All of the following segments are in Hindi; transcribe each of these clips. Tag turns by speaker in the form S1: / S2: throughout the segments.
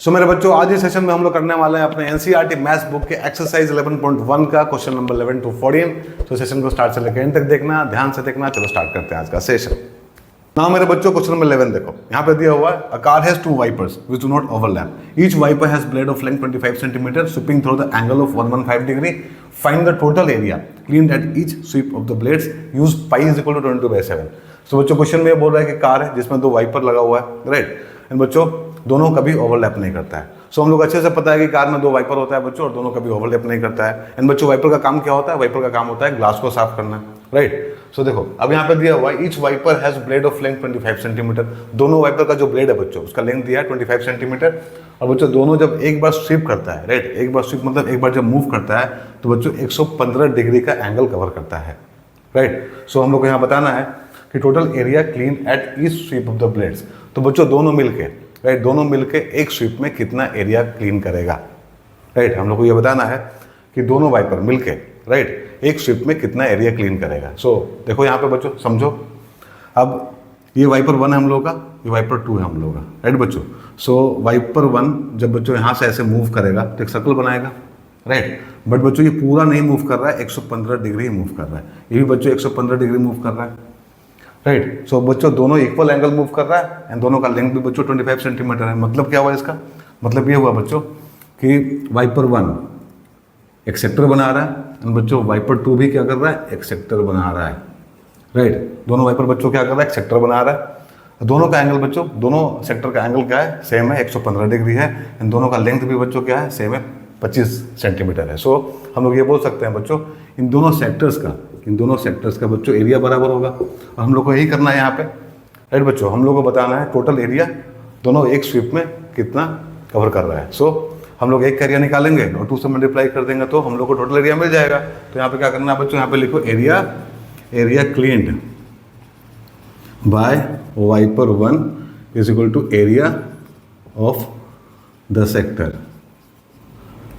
S1: सो मेरे बच्चों, आज इस सेशन में हम लोग करने वाले हैं अपने एनसीईआरटी मैथ्स बुक के एक्सरसाइज 11.1 का क्वेश्चन नंबर 11 to 14। तो सेशन को स्टार्ट से लेकर एंड तक देखना, ध्यान से देखना। चलो स्टार्ट करते हैं आज का सेशन। नाउ मेरे बच्चों, क्वेश्चन नंबर 11 देखो, यहाँ पे दिया हुआ है a car has two wipers which do not overlap. Each wiper has blade of length 25 centimetre sweeping through the angle of 115 degree. Find the total area cleaned at each sweep of the blades. Use pi is equal to 22/7। तो बच्चों क्वेश्चन में बोल रहा है कि कार है जिसमें दो वाइपर लगा हुआ है, राइट। एंड बच्चों दोनों कभी ओवरलैप नहीं करता है। सो हम लोग अच्छे से पता है कि कार में दो वाइपर होता है बच्चों, और दोनों कभी ओवरलैप नहीं करता है। एंड बच्चों वाइपर का काम क्या होता है? वाइपर का काम होता है ग्लास को साफ करना, राइट। सो देखो अब यहाँ पे दिया हुआ है each wiper has blade of length 25 centimetre. दोनों वाइपर का जो ब्लेड है बच्चों, उसका लेंथ दिया है 25 सेंटीमीटर। और बच्चों दोनों जब एक बार स्वीप करता है, राइट, एक बार स्वीप मतलब एक बार जब मूव करता है तो बच्चों 115 डिग्री का एंगल कवर करता है, राइट। सो हम लोग को यहाँ बताना है कि total area clean at each sweep of the blades. तो बच्चों दोनों मिलके, राइट, दोनों मिलके एक स्वीप में कितना एरिया क्लीन करेगा, राइट। हम लोग को ये बताना है कि दोनों वाइपर मिलके, राइट, एक स्वीप में कितना एरिया क्लीन करेगा। सो देखो यहाँ पे बच्चों समझो, अब ये वाइपर 1 है हम लोग का, ये वाइपर 2 है हम लोग का, राइट बच्चों। सो वाइपर 1 जब बच्चों यहाँ से ऐसे मूव करेगा तो एक सर्कल बनाएगा, राइट। बट बच्चों ये पूरा नहीं मूव कर रहा है, 115 डिग्री मूव कर रहा है। ये भी बच्चों 115 डिग्री मूव कर रहा है, राइट। सो बच्चों दोनों इक्वल एंगल मूव कर रहा है एंड दोनों का लेंथ भी बच्चों 25 सेंटीमीटर है। मतलब क्या हुआ इसका? मतलब ये हुआ बच्चों कि वाइपर 1 एक सेक्टर बना रहा है एंड बच्चों वाइपर 2 भी क्या कर रहा है? एक सेक्टर बना रहा है, राइट। दोनों वाइपर बच्चों क्या कर रहा है? एक सेक्टर बना रहा है। दोनों का एंगल बच्चों, दोनों सेक्टर का एंगल क्या है? सेम है, 115 डिग्री है। एंड दोनों का लेंथ भी बच्चों क्या है? सेम है, 25 सेंटीमीटर है। सो हम लोग ये बोल सकते हैं बच्चों इन दोनों सेक्टर्स का बच्चों एरिया बराबर होगा। और हम लोग को यही करना है यहाँ पे, राइट बच्चों। हम लोग को बताना है टोटल एरिया दोनों एक स्वीप में कितना कवर कर रहा है। सो हम लोग एक का एरिया निकालेंगे और 2 से मल्टीप्लाई कर देंगे तो हम लोग को टोटल एरिया मिल जाएगा। तो यहाँ पे क्या करना है बच्चों? यहाँ पे लिखो area cleaned by wiper 1 is equal to area of the sector.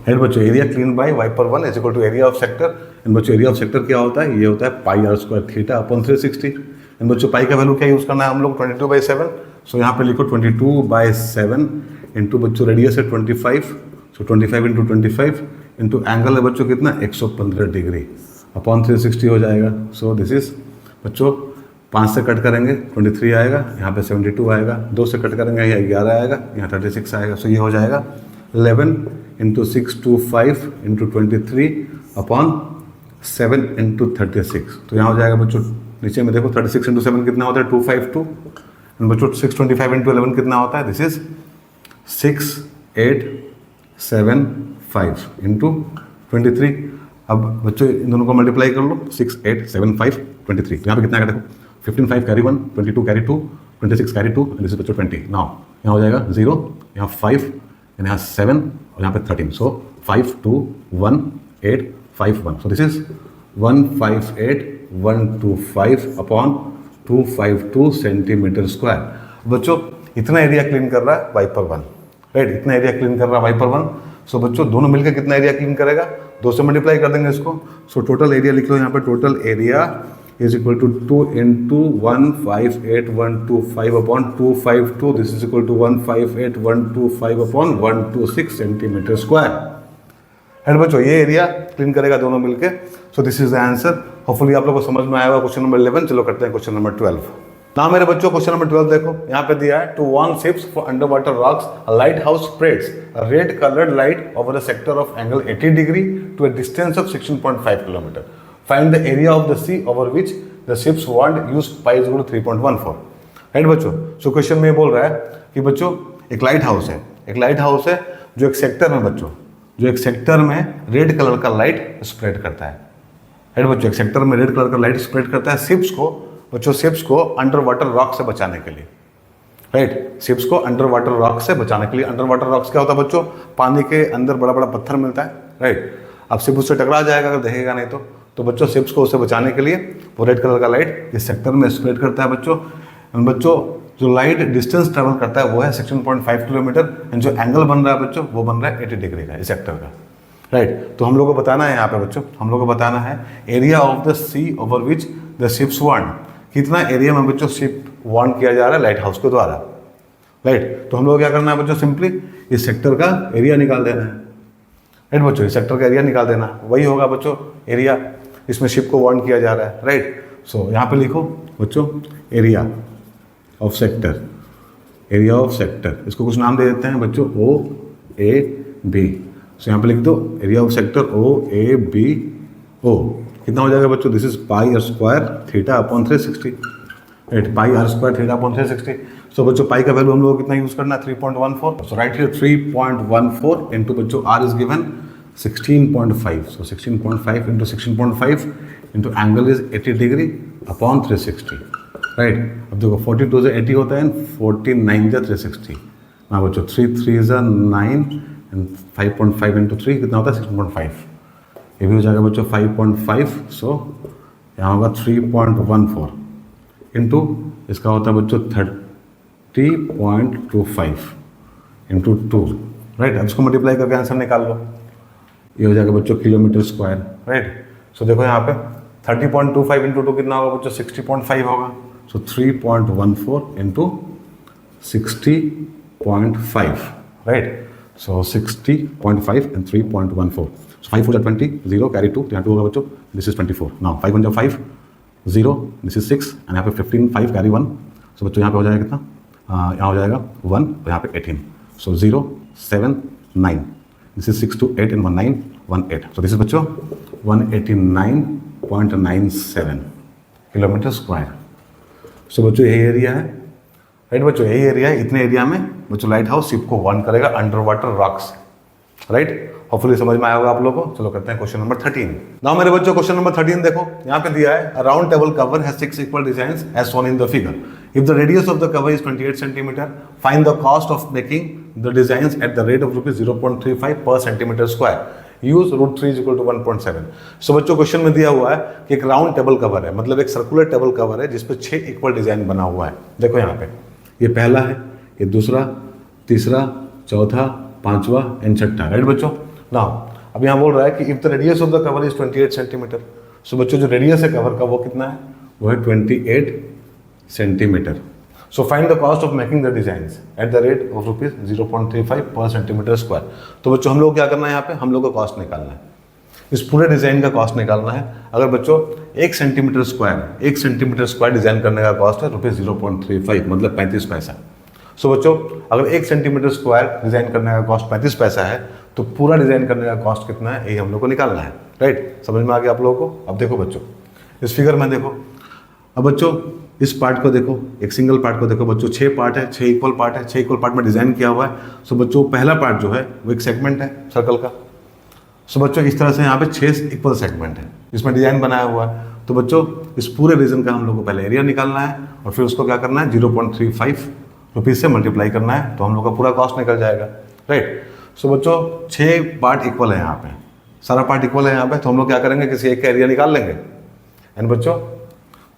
S1: है बच्चों, area clean by wiper 1 is equal to area of sector. And बच्चों एरिया ऑफ सेक्टर क्या होता है? ये होता है pi r square theta upon 360। And बच्चों पाई का वैल्यू क्या यूज़ करना है हम लोग? 22/7। सो यहाँ पे लिखो 22/7 इंटू बच्चों रेडियस है 25। सो 25 इंटू 25 इंटू एंगल है बच्चों कितना? 115 डिग्री अपॉन 360 हो जाएगा। सो दिस इज बच्चों 5 से कट करेंगे 23 आएगा, यहाँ पे 72 आएगा, 2 से कट करेंगे यहाँ 11 आएगा, यहाँ 36 आएगा। सो ये हो जाएगा 11 इंटू 625 इंटू 23 अपॉन 7 इंटू 36। तो यहाँ हो जाएगा बच्चों, नीचे में देखो 36 इंटू 7 कितना होता है? 252। एंड बच्चों 625 इंटू 11 कितना होता है? This is 6875 into 23। अब बच्चों इन दोनों को मल्टीप्लाई कर लो, 6875 23। तो यहाँ पे कितना आएगा देखो, 15 5 carry 1, 22 carry 2, 26 carry 2, and this is बच्चों 20। नाउ यहाँ हो जाएगा 0, यहाँ 5, एंड यहाँ 7 और यहाँ पे 13। सो 521851। सो this is 158125 upon 252 centimetre square. बच्चों इतना एरिया क्लीन कर रहा है वाइपर 1, राइट, इतना एरिया क्लीन कर रहा है वाइपर 1। सो बच्चों दोनों मिलकर कितना एरिया क्लीन करेगा? 2 से मल्टीप्लाई कर देंगे इसको। सो टोटल एरिया लिख लो यहाँ पे, total area is equal to 2 into 158125 upon 252। This is equal to 158125 upon 126 centimetre square. है बच्चों, ये एरिया क्लीन करेगा दोनों मिलके। So this is the answer. Hopefully आप लोगों को समझ में आया होगा क्वेश्चन नंबर 11। चलो करते हैं क्वेश्चन नंबर 12। ना मेरे बच्चों क्वेश्चन नंबर 12 देखो, यहाँ पे दिया है to warn ships for underwater rocks a lighthouse spreads a red coloured light over a sector of angle 80 degree to a distance of 16.5 kilometre. Find the area of the sea over which the ships warned use pi is equal to 3.14। Right बच्चों। सो क्वेश्चन में बोल रहा है कि बच्चों एक लाइट हाउस है, जो एक सेक्टर में बच्चों, जो एक सेक्टर में रेड कलर का लाइट स्प्रेड करता है। राइट बच्चों, एक सेक्टर में रेड कलर का लाइट स्प्रेड करता है शिप्स को बच्चों, शिप्स को अंडर वाटर रॉक से बचाने के लिए, राइट, शिप्स को अंडर वाटर रॉक से बचाने के लिए। अंडर वाटर रॉक्स क्या होता है बच्चों? पानी के अंदर बड़ा बड़ा पत्थर मिलता है, राइट। अब शिप उससे टकरा जाएगा अगर देखेगा नहीं तो बच्चों शिप्स को उससे बचाने के लिए वो रेड कलर का लाइट इस सेक्टर में स्प्रेड करता है बच्चों। जो लाइट डिस्टेंस ट्रेवल करता है वो है 16.5 किलोमीटर। एंड जो एंगल बन रहा है बच्चों वो बन रहा है 80 डिग्री का इस सेक्टर का, राइट। तो हम लोग को बताना है यहाँ पे बच्चों, हम लोग को बताना है area of the sea over which the ships warn. कितना एरिया में बच्चों शिप वार्न किया जा रहा है लाइट हाउस के द्वारा, राइट। तो हम लोग क्या करना है बच्चों? सिंपली इस सेक्टर का एरिया निकाल देना है, राइट बच्चों, इस सेक्टर का एरिया निकाल देना, वही होगा बच्चों एरिया, इसमें शिप को वार्न किया जा रहा है, राइट। सो यहाँ पे लिखो बच्चों area of sector, area of sector, इसको कुछ नाम दे देते हैं बच्चों ओ ए बी। सो यहाँ पे लिख दो area of sector O A B O, कितना हो जाएगा बच्चों, this is pi r square theta upon 360, right, pi r square theta upon 360। So बच्चों पाई का वैल्यू हम लोग को कितना यूज करना है, 3.14। सो राइट हियर 3.14 इंटू बच्चों आर इज गिवन 16.5, सो 16.5 into 16.5 into angle is 80 degree upon 360, right. अब देखो 42 से 80 होता है, 49 से 360, हाँ बच्चों 3 3 इज 9 एंड 5.5 इंटू 3 कितना होता है 6.5, ये भी हो जाएगा बच्चों 5.5। सो यहाँ होगा 3.14 इंटू इसका होता है बच्चों 30.25 इंटू 2, राइट। अब इसको मल्टीप्लाई करके आंसर निकाल लो, ये हो जाएगा बच्चों किलोमीटर स्क्वायर, राइट। सो देखो यहाँ पे 30.25 इंटू 2 कितना होगा बच्चों 60.5 होगा। सो 3.14 into 60.5, right. So 60.5 and 3.14, 5 4 20, 0 carry 2, यहाँ 2 होगा बच्चों, this is 24। Now 5 1 5, 0, this is 6 and यहाँ पे 15, 5 कैरी 1। सो बच्चों यहाँ पे हो जाएगा कितना, यहाँ हो जाएगा 1, तो यहाँ पे 18। सो 0 7 9, this is 6 2 8 and 1 9 1 8। So this is बच्चों 189.97 किलोमीटर स्क्वायर। सो बच्चों यही एरिया है, राइट बच्चों, यही एरिया है। इतने एरिया में बच्चों लाइट हाउस शिप को वार्न करेगा under water rocks, right. Hopefully समझ में आया होगा आप लोगों को। चलो करते हैं क्वेश्चन नंबर 13। नाउ मेरे बच्चों क्वेश्चन नंबर 13 देखो, यहाँ पे दिया है a round table cover has 6 equal designs as shown in the figure. If the radius of the cover is 28 centimetre, find the cost of making the designs at the rate of rupees 0.35 per centimetre square, use √3 is equal to 1.7। So बच्चों क्वेश्चन में दिया हुआ है कि एक राउंड टेबल कवर है, मतलब एक सर्कुलर टेबल कवर है जिसपे 6 इक्वल डिजाइन बना हुआ है। देखो यहाँ पे ये पहला है, ये दूसरा, तीसरा, चौथा, पांचवा एंड छठा, राइट बच्चों। नाउ अब यहाँ बोल रहा है कि if the radius of the cover is 28 centimetre. So बच्चों जो रेडियस है कवर का वो कितना है, वो है 28 centimetre. So find the cost of making the designs at the rate of rupees 0.35 per centimetre square. तो बच्चों हम लोग क्या करना है, यहाँ पे हम लोग को कॉस्ट निकालना है, इस पूरे डिजाइन का कॉस्ट निकालना है। अगर बच्चों 1 सेंटीमीटर स्क्वायर डिजाइन करने का कॉस्ट है रुपीज 0.35, मतलब 35 पैसा। सो बच्चों अगर 1 सेंटीमीटर स्क्वायर डिजाइन करने का कॉस्ट 35 पैसा है, तो पूरा डिजाइन करने का कॉस्ट कितना है, ये हम लोग को निकालना है, राइट। समझ में आ गया आप लोगों को। अब देखो बच्चों इस फिगर में देखो, अब बच्चों इस पार्ट को देखो, एक सिंगल पार्ट को देखो बच्चों, 6 पार्ट है, 6 इक्वल पार्ट है, 6 इक्वल पार्ट में डिजाइन किया हुआ है। सो बच्चों पहला पार्ट जो है वो एक सेगमेंट है सर्कल का। सो बच्चों इस तरह से यहाँ पे 6 इक्वल सेगमेंट है जिसमें डिजाइन बनाया हुआ है। तो बच्चों इस पूरे रीजन का हम लोग को पहले एरिया निकालना है और फिर उसको क्या करना है 0.35 रुपीज़ से मल्टीप्लाई करना है, तो हम लोग का पूरा कॉस्ट निकल जाएगा, राइट। सो बच्चों 6 पार्ट इक्वल है यहाँ पे, सारा पार्ट इक्वल है यहाँ पे, तो हम लोग क्या करेंगे किसी एक का एरिया निकाल लेंगे एंड बच्चों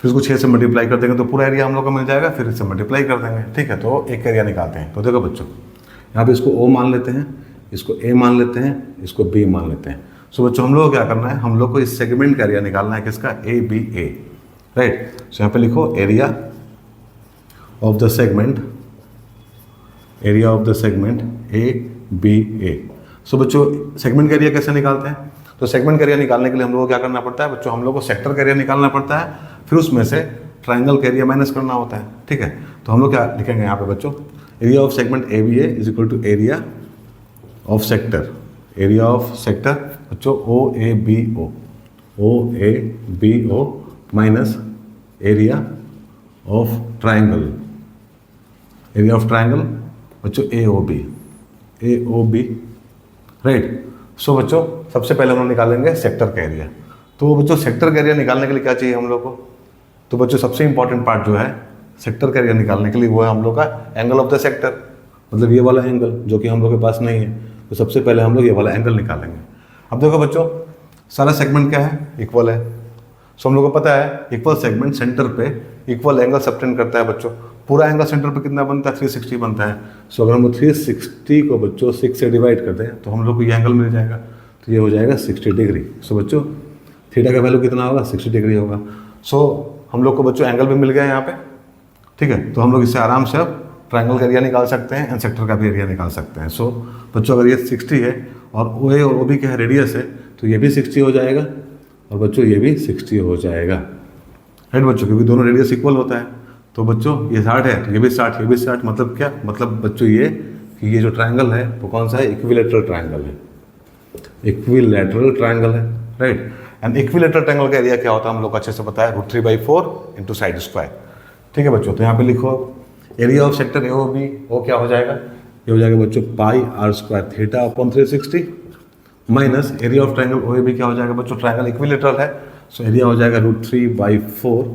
S1: फिर उसको 6 से मल्टीप्लाई कर देंगे तो पूरा एरिया हम लोग को मिल जाएगा, फिर इससे मल्टीप्लाई कर देंगे, ठीक है। तो एक एरिया निकालते हैं। तो देखो बच्चों यहाँ पे इसको O मान लेते हैं, इसको A मान लेते हैं, इसको B मान लेते हैं। सो बच्चों हम लोग को क्या करना है, हम लोग को इस सेगमेंट का एरिया निकालना है, किसका, ABA, राइट। सो यहाँ पे लिखो area of the segment, area of the segment ABA। सो बच्चों सेगमेंट का एरिया कैसे निकालते हैं, तो सेगमेंट का एरिया निकालने के लिए हम लोग को क्या करना पड़ता है बच्चों, हम लोग को सेक्टर का एरिया निकालना पड़ता है, फिर उसमें से ट्राइंगल का एरिया माइनस करना होता है, ठीक है। तो हम लोग क्या लिखेंगे यहाँ पे बच्चों, area of segment ABA is equal to area of sector, area of sector बच्चों OABO minus area of triangle, area of triangle बच्चों AOB, राइट। सो बच्चों सबसे पहले हम लोग निकालेंगे सेक्टर का एरिया। तो बच्चों सेक्टर का एरिया निकालने के लिए क्या चाहिए हम लोग को, तो बच्चों सबसे इंपॉर्टेंट पार्ट जो है सेक्टर का एरिया निकालने के लिए वो है हम लोग का एंगल ऑफ द सेक्टर, मतलब ये वाला एंगल जो कि हम लोग के पास नहीं है। तो सबसे पहले हम लोग ये वाला एंगल निकालेंगे। अब देखो बच्चों सारा सेगमेंट क्या है, इक्वल है। सो हम लोग को पता है इक्वल सेगमेंट सेंटर पे इक्वल एंगल सबटेंड करता है बच्चों। पूरा एंगल सेंटर पे कितना बनता है, 360 बनता है। सो अगर हम 360 को बच्चों 6 से डिवाइड कर दें तो हम लोग को ये एंगल मिल जाएगा, तो ये हो जाएगा 60 डिग्री। सो बच्चों थीटा का वैल्यू कितना होगा, 60 डिग्री होगा। सो हम लोग को बच्चों एंगल भी मिल गया यहाँ पे, ठीक है। तो हम लोग इससे आराम से अब ट्रायंगल का एरिया निकाल सकते हैं एंड सेक्टर का भी एरिया निकाल सकते हैं। सो बच्चों अगर ये 60 है और ओ ए और ओ बी का रेडियस है तो ये भी 60 हो जाएगा और बच्चों ये भी 60 हो जाएगा, राइट बच्चों, क्योंकि दोनों रेडियस इक्वल होता है। तो बच्चों ये 60 है तो ये भी 60, ये भी 60, मतलब क्या, मतलब बच्चों ये कि ये जो ट्रायंगल है वो कौन सा है, इक्विलेटरल ट्रायंगल है, इक्विलेटरल ट्रायंगल है, राइट। एंड इक्विलेटरल ट्रायंगल का एरिया क्या होता है हम लोग को अच्छे से पता है, √3/4 इंटू साइड स्क्वायर, ठीक है बच्चों। तो यहाँ पे लिखो area of sector A O B, वो क्या हो जाएगा, ये हो जाएगा बच्चों πr² theta upon 360 minus area of triangle O A B क्या हो जाएगा बच्चों, ट्रायंगल इक्विलेटरल है सो एरिया हो जाएगा √3/4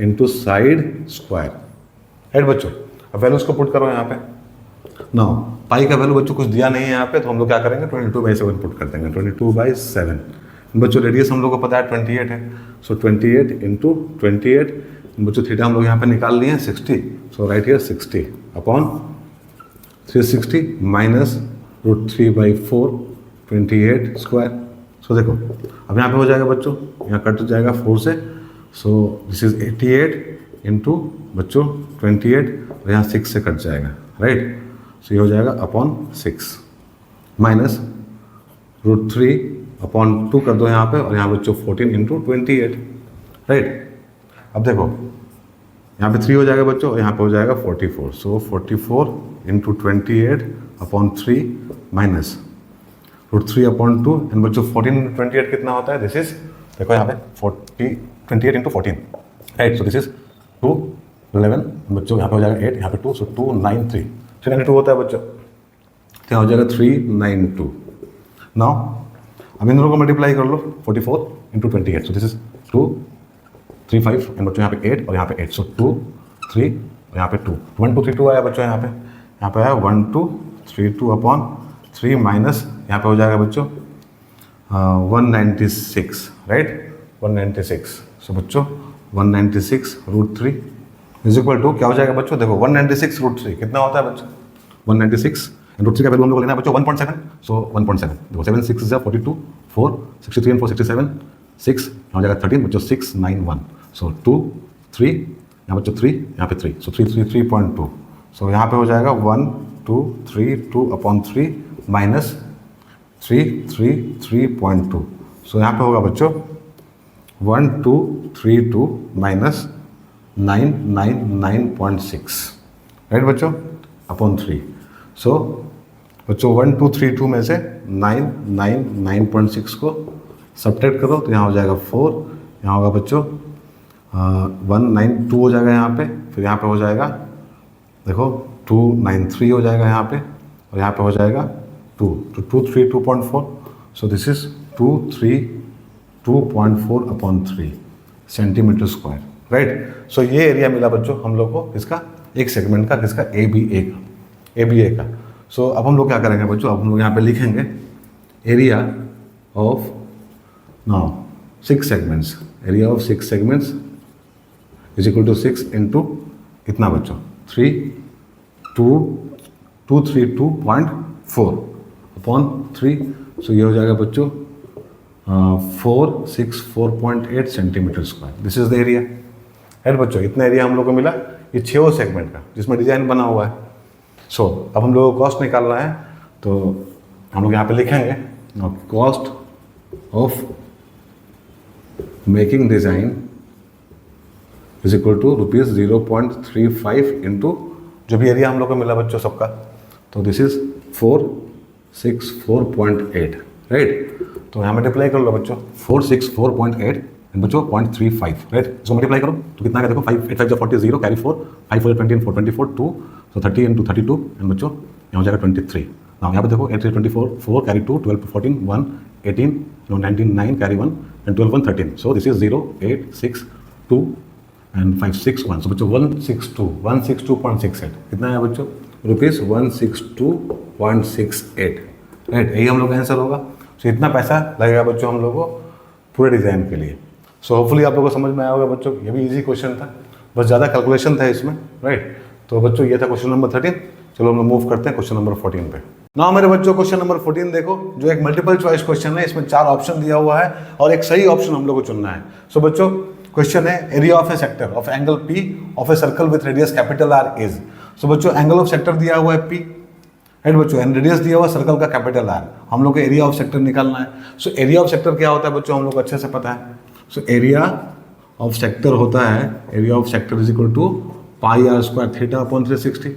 S1: इंटू साइड स्क्वायर, राइट बच्चों। अब वैल्यूज को पुट करो यहाँ पे ना, पाई का वैल्यू बच्चों कुछ दिया नहीं है यहाँ पे, तो हम लोग क्या करेंगे 22/7 पुट कर देंगे, 22/7 बच्चों। रेडियस हम लोग को पता है 28 है, सो 28 इंटू 28 बच्चों, थीटा हम लोग यहाँ पे निकाल लिए हैं 60, so right here 60 upon 360 minus √3/4 28 square. So देखो अब यहाँ पे हो जाएगा बच्चों, यहाँ कट जाएगा 4 से, सो दिस इज 88 इंटू बच्चों 28 और यहाँ 6 से कट जाएगा, राइट। सो ये हो जाएगा अपॉन 6 माइनस √3/2 कर दो यहाँ पे और यहाँ बच्चों 14 इंटू 28, राइट। अब देखो यहाँ पे 3 हो जाएगा बच्चों और यहाँ पे हो जाएगा 44, सो 44 इंटू 28/3 माइनस √3/2 एंड बच्चों 14 इंटू 28 कितना होता है, दिस इज देखो यहाँ पे 28 into 14, right. So this is 211 बच्चों, यहाँ पे हो जाएगा 8, यहाँ पे 2, सो 293 392 होता है बच्चों, क्या हो जाएगा 392। नाउ अब इन दोनों को मल्टीप्लाई कर लो 44 into 28, so this is 235 and बच्चों यहाँ पे 8 और यहाँ पे 8, सो 2 3 और यहाँ पे 2 1 2 3 2 आया बच्चों, यहाँ पे आया 1 2 3 2 अपॉन 3 माइनस यहाँ पे हो जाएगा बच्चों 196, राइट 196। सो बच्चों 196 √3 इज इक्वल टू क्या हो जाएगा बच्चों, देखो 196 √3 कितना होता है बच्चों, 196 √3 का वैल्यू हम लोग को लेना है बच्चों 1.7, सो 1.7 देखो 7 6 is 42 4 63 and 4 67 6 हो जाएगा 13 बच्चों 691, सो 2 3 यहाँ बच्चों 3 यहाँ पे 3, सो 333.2, सो यहाँ पे हो जाएगा 1 2 3 2 अपॉन 3 माइनस 333.2, सो यहाँ पे होगा बच्चों 1232 माइनस 999.6, राइट बच्चों अपॉन 3। सो बच्चों 1232 में से 999.6 को सब्ट्रैक्ट करो तो यहाँ हो जाएगा 4, यहाँ होगा बच्चों 192 हो जाएगा यहाँ पे, फिर यहाँ पे हो जाएगा देखो 293 हो जाएगा यहाँ पे और यहाँ पे हो जाएगा 2 तो 232.4, so this is 232.4 upon 3 centimetre square, right. So ये एरिया मिला बच्चों हम लोग को इसका एक सेगमेंट का, किसका ABA का। सो अब हम लोग क्या करेंगे बच्चों, अब हम लोग यहाँ पे लिखेंगे area of now 6 segments, area of 6 segments is equal to 6 into कितना बच्चों 232.4 अपॉन 3, सो ये हो जाएगा बच्चों 464.8 centimetre square, this is the area, है बच्चों। इतना एरिया हम लोग को मिला ये 6 सेगमेंट का जिसमें डिजाइन बना हुआ है। सो अब हम लोग को कॉस्ट निकालना है तो हम लोग यहाँ पे लिखेंगे cost of making design is equal to ₹0.35 into जो भी एरिया हम लोग को मिला बच्चों सबका, तो दिस इज 464.8, राइट। तो यहाँ मल्टीप्लाई कर लो बच्चों 464.8 बच्चों 0.35, राइट। इसको मल्टीप्लाई करो तो कितना का देखो 5 8 5 40 0 कैरी 4 5 4 20 4 24 2, सो 30 इंटू 32 एंड बच्चों यहाँ हो जाएगा 23। नाउ यहाँ पे देखो 8 3 24 4 carry 2 12 14 1 18 19 9 carry 1 and 12 1 13, so this is 0 8 6 2 and 5 6 1, सो बच्चों 162.68 कितना है बच्चों ₹162.68, राइट। यही हम लोग का आंसर होगा। सो इतना पैसा लगेगा बच्चों हम लोग को पूरे डिज़ाइन के लिए। सो होपफुली आप लोगों को समझ में आया होगा बच्चों, ये भी इजी क्वेश्चन था, बस ज़्यादा कैलकुलेशन था इसमें, राइट। तो बच्चों ये था क्वेश्चन नंबर 13। चलो हम लोग मूव करते हैं क्वेश्चन नंबर 14 पे। ना मेरे बच्चों क्वेश्चन नंबर 14 देखो, जो एक मल्टीपल चॉइस क्वेश्चन है, इसमें 4 ऑप्शन दिया हुआ है और एक सही ऑप्शन हम लोग को चुनना है। सो बच्चों क्वेश्चन है area of a sector of angle P of a circle with radius capital R is. So बच्चों एंगल ऑफ सेक्टर दिया हुआ है पी, राइट बच्चों, एंड रेडियस दिया हुआ सर्कल का कैपिटल आर, हम लोग को एरिया ऑफ सेक्टर निकालना है। सो एरिया ऑफ सेक्टर क्या होता है बच्चों, हम लोग को अच्छे से पता है। सो एरिया ऑफ सेक्टर होता है, area of sector is equal to pi r square theta upon 360।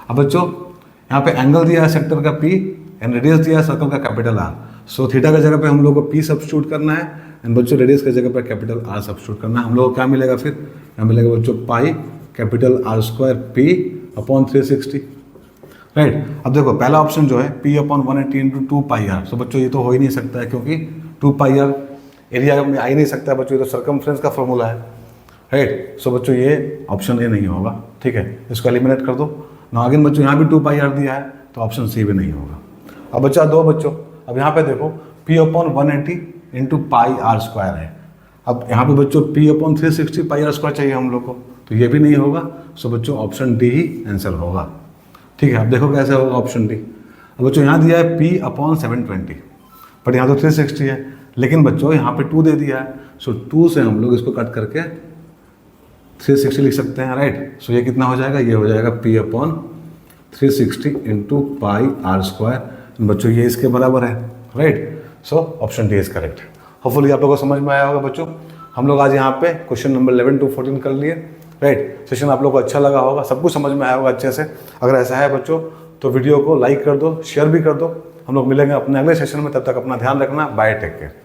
S1: अब बच्चों यहाँ पे एंगल दिया है सेक्टर का पी एंड रेडियस दिया है सर्कल का कैपिटल आर। सो थीटा की जगह पे हम लोग को पी सब्स्टिट्यूट करना है एंड बच्चों रेडियस की जगह पे कैपिटल आर सब्स्टिट्यूट करना है। हम लोग को क्या मिलेगा फिर, यहाँ मिलेगा बच्चों pi capital R square P upon 360, right. अब देखो पहला ऑप्शन जो है P upon 180 into 2 pi R. So बच्चों ये तो हो ही नहीं सकता है क्योंकि 2 पाई आर एरिया में आ ही नहीं सकता है बच्चों, ये तो सर्कमफ्रेंस का फॉर्मूला है, राइट। सो बच्चों ये ऑप्शन ए नहीं होगा, ठीक है, इसको एलिमिनेट कर दो ना। अगेन बच्चों यहाँ भी 2 पाई आर दिया है तो ऑप्शन सी भी नहीं होगा। अब बच्चा दो बच्चों, अब यहाँ पे देखो p upon 180 into pi r square है। अब यहाँ पे बच्चों p upon 360 pi r square चाहिए हम लोग को, तो ये भी नहीं होगा। सो बच्चों ऑप्शन डी ही आंसर होगा, ठीक है। अब देखो कैसे होगा ऑप्शन डी। अब बच्चों यहाँ दिया है पी अपॉन 720, बट यहाँ तो 360 है, लेकिन बच्चों यहाँ पे 2 दे दिया है। सो 2 से हम लोग इसको कट करके 360 लिख सकते हैं, राइट। सो ये कितना हो जाएगा, ये हो जाएगा p upon 360 into pi r square. बच्चों ये इसके बराबर है, right. So option D is correct. Hopefully आप लोगों को समझ में आया होगा बच्चों। हम लोग आज यहाँ पे क्वेश्चन नंबर 11 to 14 कर लिए, राइट। सेशन आप लोग को अच्छा लगा होगा, सब कुछ समझ में आया होगा अच्छे से। अगर ऐसा है बच्चों तो वीडियो को लाइक कर दो, शेयर भी कर दो। हम लोग मिलेंगे अपने अगले सेशन में, तब तक अपना ध्यान रखना, बाय, टेक केयर।